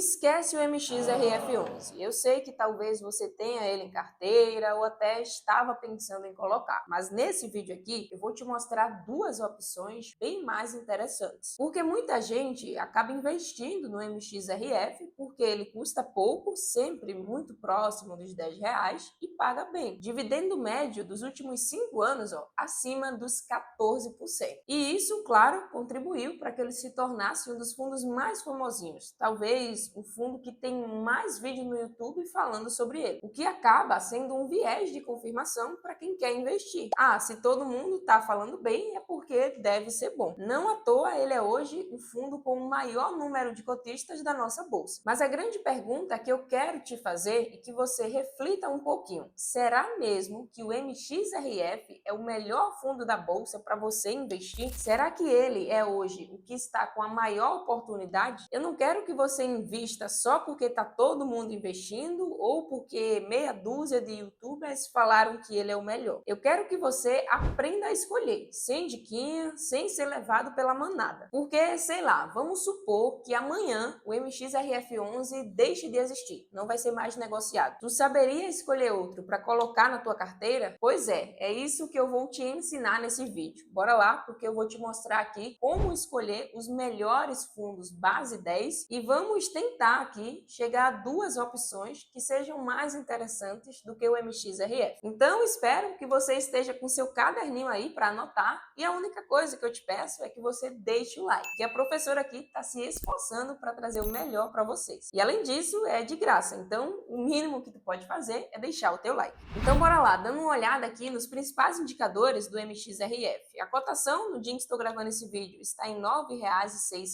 Esquece o MXRF11. Eu sei que talvez você tenha ele em carteira ou até estava pensando em colocar, mas nesse vídeo aqui eu vou te mostrar duas opções bem mais interessantes. Porque muita gente acaba investindo no MXRF porque ele custa pouco, sempre muito próximo dos R$ 10 e paga bem. Dividendo médio dos últimos 5 anos, acima dos 14%. E isso, claro, contribuiu para que ele se tornasse um dos fundos mais famosinhos. Talvez o fundo que tem mais vídeo no YouTube falando sobre ele, o que acaba sendo um viés de confirmação para quem quer investir. Se todo mundo está falando bem, é porque deve ser bom. Não à toa ele é hoje o fundo com o maior número de cotistas da nossa bolsa. Mas a grande pergunta que eu quero te fazer e que você reflita um pouquinho: será mesmo que o MXRF é o melhor fundo da bolsa para você investir? Será que ele é hoje o que está com a maior oportunidade? Eu não quero que você invista só porque está todo mundo investindo ou porque meia dúzia de youtubers falaram que ele é o melhor. Eu quero que você aprenda a escolher, sem diquinha, sem ser levado pela manada. Porque, sei lá, vamos supor que amanhã o MXRF11 deixe de existir, não vai ser mais negociado. Tu saberia escolher outro para colocar na tua carteira? Pois é isso que eu vou te ensinar nesse vídeo. Bora lá, porque eu vou te mostrar aqui como escolher os melhores fundos base 10 e vamos tentar aqui chegar a duas opções que sejam mais interessantes do que o MXRF. Então, espero que você esteja com seu caderninho aí para anotar e a única coisa que eu te peço é que você deixe o like, que a professora aqui está se esforçando para trazer o melhor para vocês. E além disso, é de graça, então o mínimo que tu pode fazer é deixar o teu like. Então, bora lá, dando uma olhada aqui nos principais indicadores do MXRF. A cotação no dia que estou gravando esse vídeo está em R$ 9,06.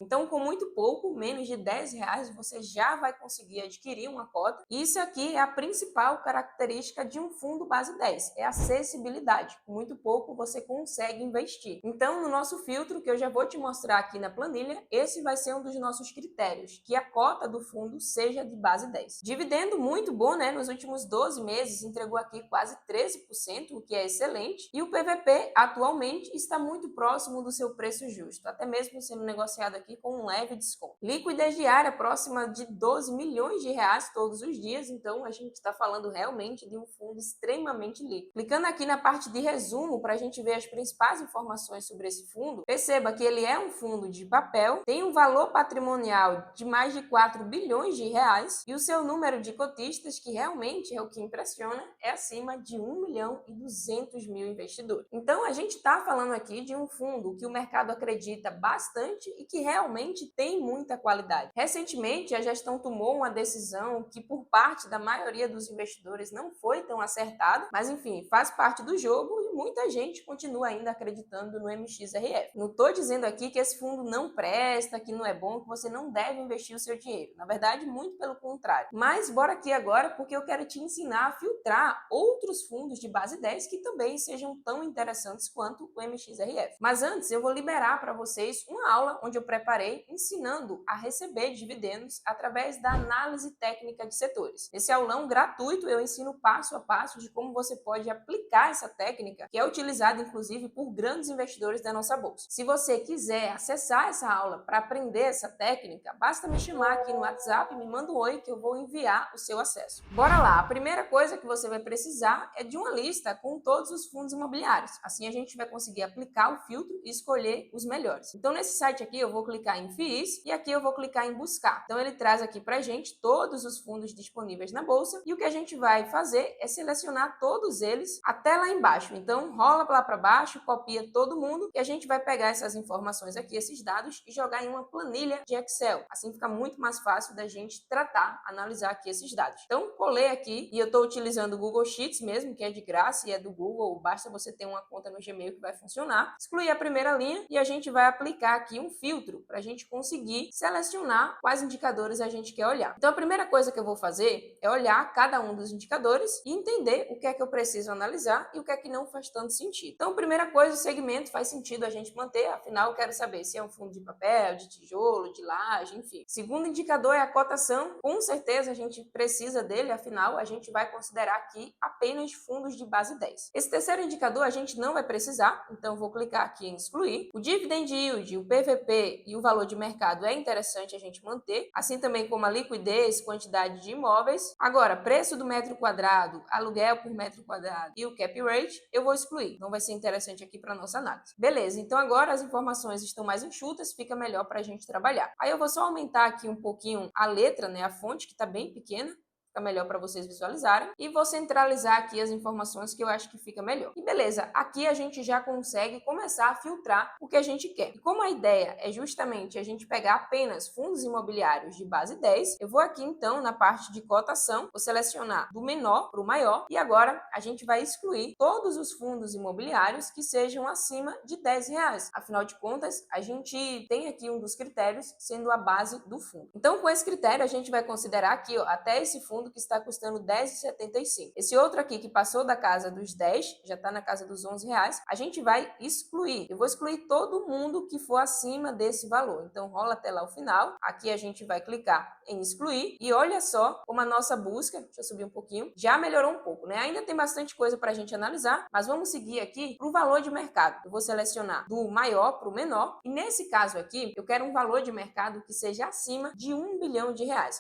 Então, com muito pouco, menos de R$ 10, você já vai conseguir adquirir uma cota. E isso aqui é a principal característica de um fundo base 10, é a acessibilidade. Com muito pouco, você consegue investir. Então, no nosso filtro, que eu já vou te mostrar aqui na planilha, esse vai ser um dos nossos critérios, que a cota do fundo seja de base 10. Dividendo muito bom, né? Nos últimos 12 meses, entregou aqui quase 13%, o que é excelente. E o PVP, atualmente, está muito próximo do seu preço justo, até mesmo sendo negociado aqui com um leve desconto. Liquidez diária próxima de 12 milhões de reais todos os dias, então a gente está falando realmente de um fundo extremamente líquido. Clicando aqui na parte de resumo para a gente ver as principais informações sobre esse fundo, perceba que ele é um fundo de papel, tem um valor patrimonial de mais de 4 bilhões de reais e o seu número de cotistas, que realmente é o que impressiona, é acima de 1.200.000 investidores. Então a gente está falando aqui de um fundo que o mercado acredita bastante e que realmente tem muita qualidade. Recentemente, a gestão tomou uma decisão que, por parte da maioria dos investidores, não foi tão acertada, mas enfim, faz parte do jogo e muita gente continua ainda acreditando no MXRF. Não estou dizendo aqui que esse fundo não presta, que não é bom, que você não deve investir o seu dinheiro. Na verdade, muito pelo contrário. Mas bora aqui agora porque eu quero te ensinar a filtrar outros fundos de base 10 que também sejam tão interessantes quanto o MXRF. Mas antes, eu vou liberar para vocês uma aula onde eu preparei ensinando a receber dividendos através da análise técnica de setores. Nesse aulão gratuito, eu ensino passo a passo de como você pode aplicar essa técnica, que é utilizada inclusive por grandes investidores da nossa bolsa. Se você quiser acessar essa aula para aprender essa técnica, basta me chamar aqui no WhatsApp e me manda um oi que eu vou enviar o seu acesso. Bora lá! A primeira coisa que você vai precisar é de uma lista com todos os fundos imobiliários. Assim a gente vai conseguir aplicar o filtro e escolher os melhores. Então nesse site aqui eu vou clicar em FIIs e aqui eu vou clicar em buscar. Então ele traz aqui pra gente todos os fundos disponíveis na bolsa e o que a gente vai fazer é selecionar todos eles até lá embaixo. Então rola lá para baixo, copia todo mundo e a gente vai pegar essas informações aqui, esses dados e jogar em uma planilha de Excel. Assim fica muito mais fácil da gente tratar, analisar aqui esses dados. Então colei aqui e eu estou utilizando o Google Sheets mesmo, que é de graça e é do Google, basta você ter uma conta no Gmail que vai funcionar. Excluir a primeira linha e a gente vai aplicar aqui um filtro para a gente conseguir selecionar quais indicadores a gente quer olhar. Então a primeira coisa que eu vou fazer é olhar cada um dos indicadores e entender o que é que eu preciso analisar e o que é que não faz tanto sentido. Então, primeira coisa, o segmento faz sentido a gente manter, afinal eu quero saber se é um fundo de papel, de tijolo, de laje, enfim. Segundo indicador é a cotação, com certeza a gente precisa dele, afinal a gente gente vai considerar aqui apenas fundos de base 10. Esse terceiro indicador a gente não vai precisar, então vou clicar aqui em excluir. O dividend yield, o PVP e o valor de mercado é interessante a gente manter, assim também como a liquidez, quantidade de imóveis. Agora, preço do metro quadrado, aluguel por metro quadrado e o cap rate, eu vou excluir. Não vai ser interessante aqui para nossa análise. Beleza, então agora as informações estão mais enxutas, fica melhor para a gente trabalhar. Aí eu vou só aumentar aqui um pouquinho a letra, né, a fonte, que está bem pequena. Fica melhor para vocês visualizarem. E vou centralizar aqui as informações que eu acho que fica melhor. E beleza, aqui a gente já consegue começar a filtrar o que a gente quer. E como a ideia é justamente a gente pegar apenas fundos imobiliários de base 10, eu vou aqui então na parte de cotação, vou selecionar do menor para o maior e agora a gente vai excluir todos os fundos imobiliários que sejam acima de R$10. Afinal de contas, a gente tem aqui um dos critérios sendo a base do fundo. Então, com esse critério, a gente vai considerar aqui, ó, até esse fundo que está custando R$10,75. Esse outro aqui que passou da casa dos 10, já está na casa dos R$11, a gente vai excluir. Eu vou excluir todo mundo que for acima desse valor. Então, rola até lá o final. Aqui a gente vai clicar em excluir e olha só como a nossa busca, deixa eu subir um pouquinho, já melhorou um pouco, né? Ainda tem bastante coisa para a gente analisar, mas vamos seguir aqui para o valor de mercado. Eu vou selecionar do maior para o menor e nesse caso aqui, eu quero um valor de mercado que seja acima de R$1 bilhão.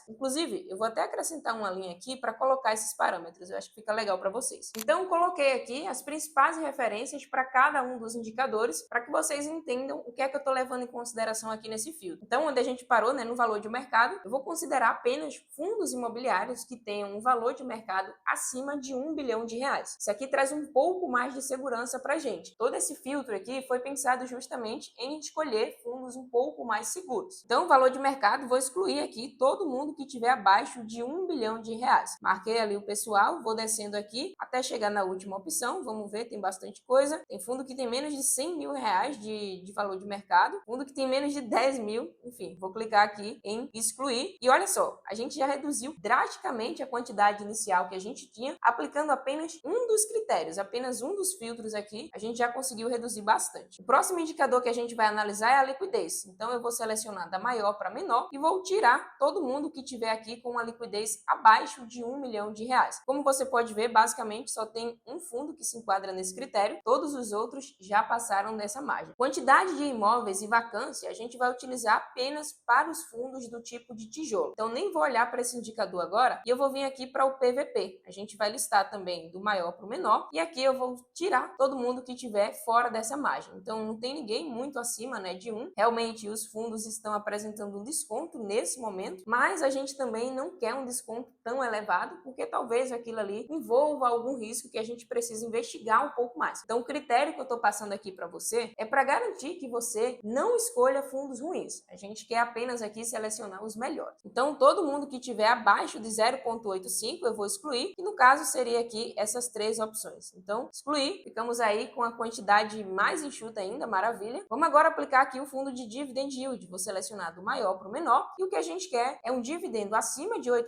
Inclusive, eu vou até acrescentar uma linha aqui para colocar esses parâmetros, eu acho que fica legal para vocês. Então, coloquei aqui as principais referências para cada um dos indicadores, para que vocês entendam o que é que eu estou levando em consideração aqui nesse filtro. Então, onde a gente parou, né, no valor de mercado, eu vou considerar apenas fundos imobiliários que tenham um valor de mercado acima de R$1 bilhão. Isso aqui traz um pouco mais de segurança para a gente. Todo esse filtro aqui foi pensado justamente em escolher fundos um pouco mais seguros. Então, o valor de mercado, vou excluir aqui todo mundo que tiver abaixo de R$1 bilhão. Marquei ali o pessoal, vou descendo aqui até chegar na última opção. Vamos ver, tem bastante coisa. Tem fundo que tem menos de R$100 mil de valor de mercado, fundo que tem menos de 10 mil. Enfim, vou clicar aqui em excluir. E olha só, a gente já reduziu drasticamente a quantidade inicial que a gente tinha, aplicando apenas um dos critérios, apenas um dos filtros aqui, a gente já conseguiu reduzir bastante. O próximo indicador que a gente vai analisar é a liquidez. Então, eu vou selecionar da maior para menor e vou tirar todo mundo que tiver aqui com uma liquidez abaixo de R$1 milhão. Como você pode ver, basicamente só tem um fundo que se enquadra nesse critério, todos os outros já passaram dessa margem. Quantidade de imóveis e vacância a gente vai utilizar apenas para os fundos do tipo de tijolo. Então, nem vou olhar para esse indicador agora e eu vou vir aqui para o PVP. A gente vai listar também do maior para o menor e aqui eu vou tirar todo mundo que tiver fora dessa margem. Então, não tem ninguém muito acima, né, de 1. Realmente, os fundos estão apresentando um desconto nesse momento, mas a gente também não quer um desconto tão elevado, porque talvez aquilo ali envolva algum risco que a gente precisa investigar um pouco mais. Então, o critério que eu estou passando aqui para você é para garantir que você não escolha fundos ruins. A gente quer apenas aqui selecionar os melhores. Então, todo mundo que tiver abaixo de 0,85 eu vou excluir, e no caso seria aqui essas três opções. Então, excluir, ficamos aí com a quantidade mais enxuta ainda, maravilha. Vamos agora aplicar aqui o fundo de dividend yield. Vou selecionar do maior para o menor, e o que a gente quer é um dividendo acima de 8%,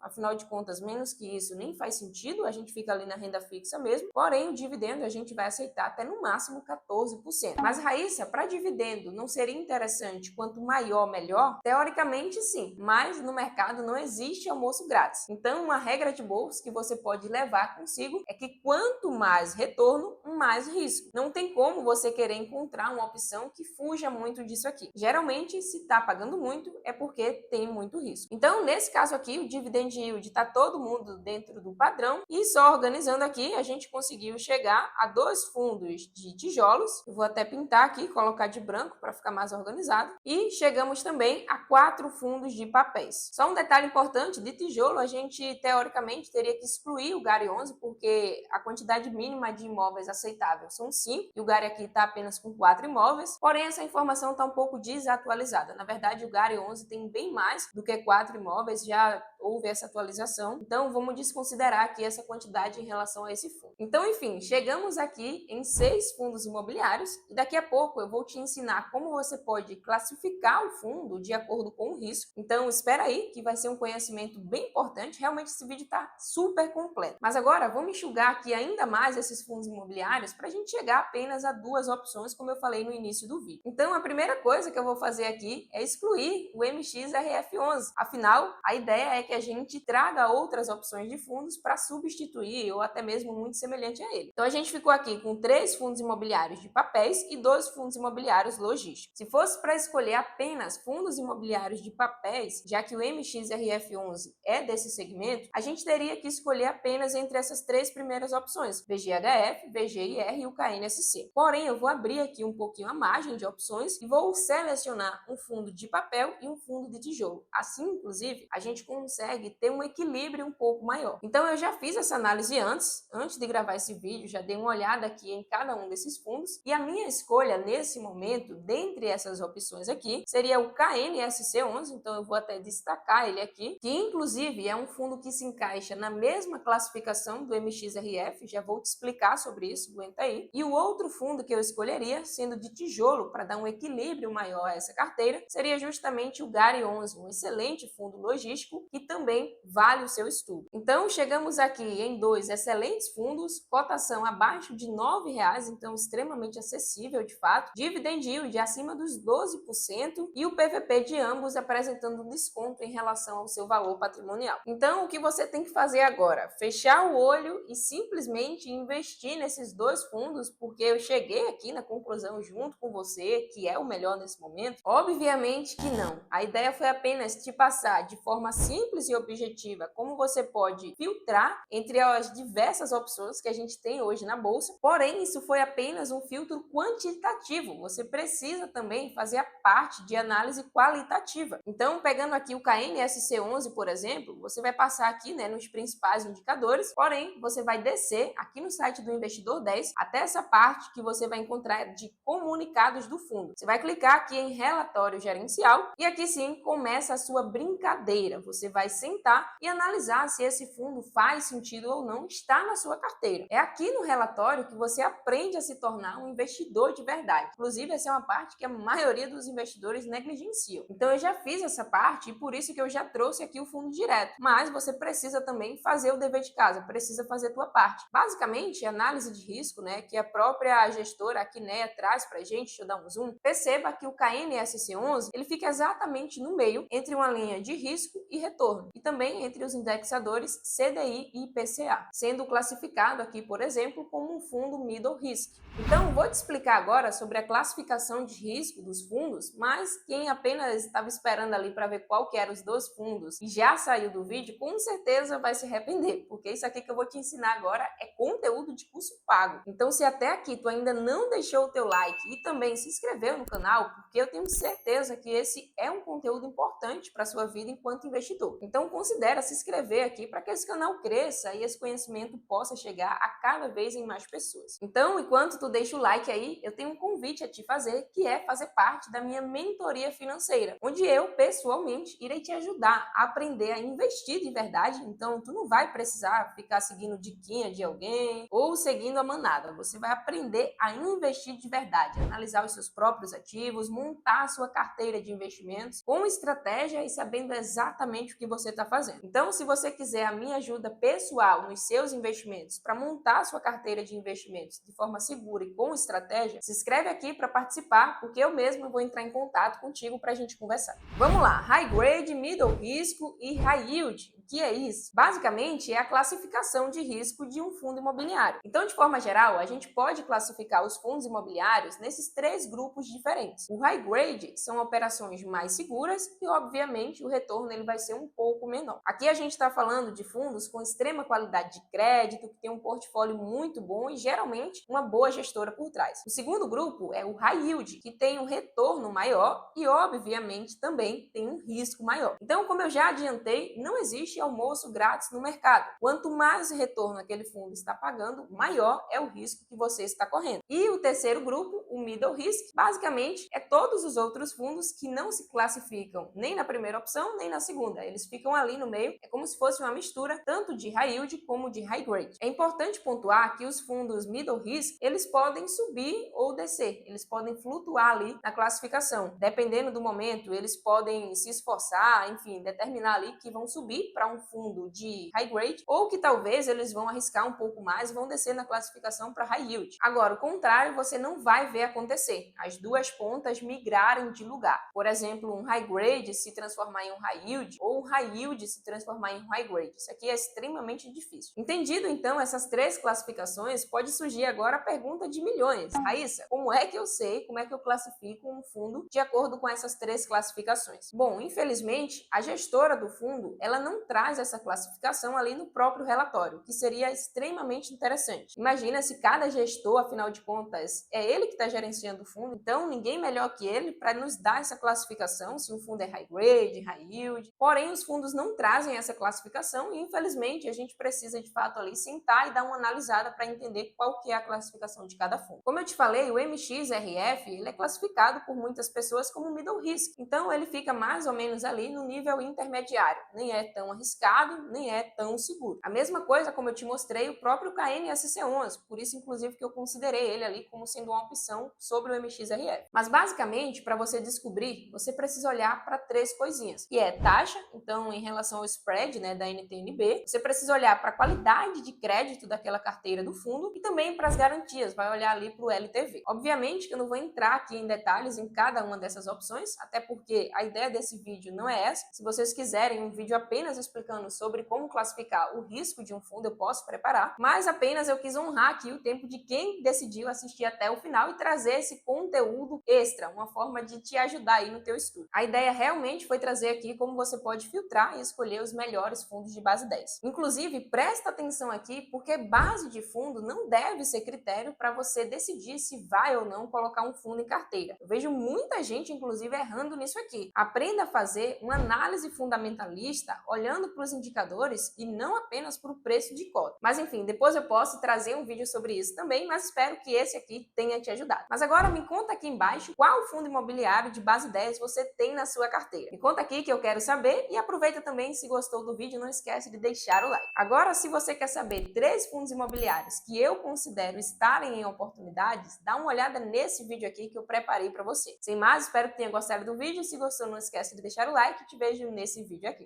afinal de contas, menos que isso nem faz sentido, a gente fica ali na renda fixa mesmo, porém o dividendo a gente vai aceitar até no máximo 14%. Mas Raíssa, para dividendo não seria interessante quanto maior, melhor? Teoricamente sim, mas no mercado não existe almoço grátis. Então uma regra de bolsa que você pode levar consigo é que quanto mais retorno, mais risco. Não tem como você querer encontrar uma opção que fuja muito disso aqui. Geralmente, se está pagando muito, é porque tem muito risco. Então, nesse caso aqui, o dividend yield está todo mundo dentro do padrão e só organizando aqui, a gente conseguiu chegar a 2 fundos de tijolos. Eu vou até pintar aqui, colocar de branco para ficar mais organizado. E chegamos também a 4 fundos de papéis. Só um detalhe importante, de tijolo a gente teoricamente teria que excluir o GARI 11 porque a quantidade mínima de imóveis aceitável são 5 e o GARI aqui está apenas com 4 imóveis, porém essa informação está um pouco desatualizada. Na verdade, o GARI 11 tem bem mais do que 4 imóveis, já houve essa atualização, então vamos desconsiderar aqui essa quantidade em relação a esse fundo. Então, enfim, chegamos aqui em 6 fundos imobiliários e daqui a pouco eu vou te ensinar como você pode classificar o fundo de acordo com o risco. Então, espera aí que vai ser um conhecimento bem importante, realmente esse vídeo está super completo. Mas agora, vamos enxugar aqui ainda mais esses fundos imobiliários para a gente chegar apenas a 2 opções, como eu falei no início do vídeo. Então, a primeira coisa que eu vou fazer aqui é excluir o MXRF11. Afinal, a ideia é que a gente gente traga outras opções de fundos para substituir ou até mesmo muito semelhante a ele. Então a gente ficou aqui com 3 fundos imobiliários de papéis e 2 fundos imobiliários logísticos. Se fosse para escolher apenas fundos imobiliários de papéis, já que o MXRF11 é desse segmento, a gente teria que escolher apenas entre essas 3 primeiras opções, VGHF, VGIR e o KNSC. Porém, eu vou abrir aqui um pouquinho a margem de opções e vou selecionar um fundo de papel e um fundo de tijolo. Assim, inclusive, a gente consegue ter um equilíbrio um pouco maior. Então, eu já fiz essa análise antes de gravar esse vídeo, já dei uma olhada aqui em cada um desses fundos e a minha escolha nesse momento, dentre essas opções aqui, seria o KNSC11, então eu vou até destacar ele aqui, que inclusive é um fundo que se encaixa na mesma classificação do MXRF, já vou te explicar sobre isso, aguenta aí. E o outro fundo que eu escolheria, sendo de tijolo, para dar um equilíbrio maior a essa carteira, seria justamente o GARI11, um excelente fundo logístico que também vale o seu estudo. Então, chegamos aqui em 2 excelentes fundos, cotação abaixo de R$ 9,00, então extremamente acessível de fato, dividend yield acima dos 12% e o PVP de ambos apresentando um desconto em relação ao seu valor patrimonial. Então, o que você tem que fazer agora? Fechar o olho e simplesmente investir nesses 2 fundos, porque eu cheguei aqui na conclusão junto com você que é o melhor nesse momento? Obviamente que não. A ideia foi apenas te passar de forma simples e objetiva como você pode filtrar entre as diversas opções que a gente tem hoje na bolsa. Porém, isso foi apenas um filtro quantitativo. Você precisa também fazer a parte de análise qualitativa. Então, pegando aqui o KNSC11, por exemplo, você vai passar aqui, né, nos principais indicadores, porém, você vai descer aqui no site do Investidor 10 até essa parte que você vai encontrar de comunicados do fundo. Você vai clicar aqui em relatório gerencial e aqui sim começa a sua brincadeira. Você vai sentar e analisar se esse fundo faz sentido ou não estar na sua carteira. É aqui no relatório que você aprende a se tornar um investidor de verdade. Inclusive, essa é uma parte que a maioria dos investidores negligenciam. Então, eu já fiz essa parte e por isso que eu já trouxe aqui o fundo direto. Mas você precisa também fazer o dever de casa, precisa fazer a tua parte. Basicamente, análise de risco, né, que a própria gestora, a Quineia, traz pra gente, deixa eu dar um zoom, perceba que o KNSC11, ele fica exatamente no meio entre uma linha de risco e retorno, e também entre os indexadores CDI e IPCA, sendo classificado aqui, por exemplo, como um fundo middle risk. Então, vou te explicar agora sobre a classificação de risco dos fundos, mas quem apenas estava esperando ali para ver qual que eram os 2 fundos e já saiu do vídeo, com certeza vai se arrepender, porque isso aqui que eu vou te ensinar agora é conteúdo de curso pago. Então, se até aqui tu ainda não deixou o teu like e também se inscreveu no canal, porque eu tenho certeza que esse é um conteúdo importante para a sua vida enquanto investidor. Então, considera se inscrever aqui para que esse canal cresça e esse conhecimento possa chegar a cada vez em mais pessoas. Então, enquanto tu deixa o like aí, eu tenho um convite a te fazer, que é fazer parte da minha mentoria financeira, onde eu, pessoalmente, irei te ajudar a aprender a investir de verdade. Então, tu não vai precisar ficar seguindo diquinha de alguém ou seguindo a manada. Você vai aprender a investir de verdade, analisar os seus próprios ativos, montar a sua carteira de investimentos com estratégia e sabendo exatamente o que você está fazendo. Então, se você quiser a minha ajuda pessoal nos seus investimentos para montar a sua carteira de investimentos de forma segura e com estratégia, se inscreve aqui para participar, porque eu mesmo vou entrar em contato contigo para a gente conversar. Vamos lá, High Grade, Middle Risco e High Yield. O que é isso? Basicamente, é a classificação de risco de um fundo imobiliário. Então, de forma geral, a gente pode classificar os fundos imobiliários nesses 3 grupos diferentes. O High Grade são operações mais seguras e, obviamente, o retorno ele vai ser um pouco menor. Aqui a gente está falando de fundos com extrema qualidade de crédito, que tem um portfólio muito bom e, geralmente, uma boa gestora por trás. O segundo grupo é o High Yield, que tem um retorno maior e, obviamente, também tem um risco maior. Então, como eu já adiantei, não existe almoço grátis no mercado. Quanto mais retorno aquele fundo está pagando, maior é o risco que você está correndo. E o terceiro grupo, o Middle Risk, basicamente é todos os outros fundos que não se classificam nem na primeira opção, nem na segunda. Eles ficam ali no meio, é como se fosse uma mistura tanto de High Yield como de High Grade. É importante pontuar que os fundos Middle Risk, eles podem subir ou descer, eles podem flutuar ali na classificação. Dependendo do momento, eles podem se esforçar, enfim, determinar ali que vão subir para um fundo de High Grade ou que talvez eles vão arriscar um pouco mais e vão descer na classificação para High Yield. Agora, o contrário você não vai ver acontecer, as duas pontas migrarem de lugar. Por exemplo, um High Grade se transformar em um High Yield ou um High Yield yield se transformar em high grade. Isso aqui é extremamente difícil. Entendido, então, essas três classificações, pode surgir agora a pergunta de milhões. Raíssa, como é que eu sei, como é que eu classifico um fundo de acordo com essas três classificações? Bom, infelizmente, a gestora do fundo, ela não traz essa classificação ali no próprio relatório, que seria extremamente interessante. Imagina se cada gestor, afinal de contas, é ele que está gerenciando o fundo, então ninguém melhor que ele para nos dar essa classificação, se o fundo é high grade, high yield. Porém, os fundos não trazem essa classificação e, infelizmente, a gente precisa de fato ali sentar e dar uma analisada para entender qual que é a classificação de cada fundo. Como eu te falei, o MXRF ele é classificado por muitas pessoas como middle risk, então ele fica mais ou menos ali no nível intermediário, nem é tão arriscado, nem é tão seguro. A mesma coisa, como eu te mostrei, o próprio KNSC11, por isso inclusive que eu considerei ele ali como sendo uma opção sobre o MXRF. Mas basicamente, para você descobrir, você precisa olhar para três coisinhas, que é taxa, então em relação ao spread, né, da NTNB, você precisa olhar para a qualidade de crédito daquela carteira do fundo e também para as garantias, vai olhar ali para o LTV. Obviamente que eu não vou entrar aqui em detalhes em cada uma dessas opções, até porque a ideia desse vídeo não é essa. Se vocês quiserem um vídeo apenas explicando sobre como classificar o risco de um fundo, eu posso preparar, mas apenas eu quis honrar aqui o tempo de quem decidiu assistir até o final e trazer esse conteúdo extra, uma forma de te ajudar aí no teu estudo. A ideia realmente foi trazer aqui como você pode filtrar e escolher os melhores fundos de base 10. Inclusive, presta atenção aqui, porque base de fundo não deve ser critério para você decidir se vai ou não colocar um fundo em carteira. Eu vejo muita gente, inclusive, errando nisso aqui. Aprenda a fazer uma análise fundamentalista olhando para os indicadores e não apenas para o preço de cota. Mas enfim, depois eu posso trazer um vídeo sobre isso também, mas espero que esse aqui tenha te ajudado. Mas agora me conta aqui embaixo qual fundo imobiliário de base 10 você tem na sua carteira. Me conta aqui que eu quero saber e aproveita também, se gostou do vídeo, não esquece de deixar o like. Agora, se você quer saber 3 fundos imobiliários que eu considero estarem em oportunidades, dá uma olhada nesse vídeo aqui que eu preparei para você. Sem mais, espero que tenha gostado do vídeo. Se gostou, não esquece de deixar o like e te vejo nesse vídeo aqui.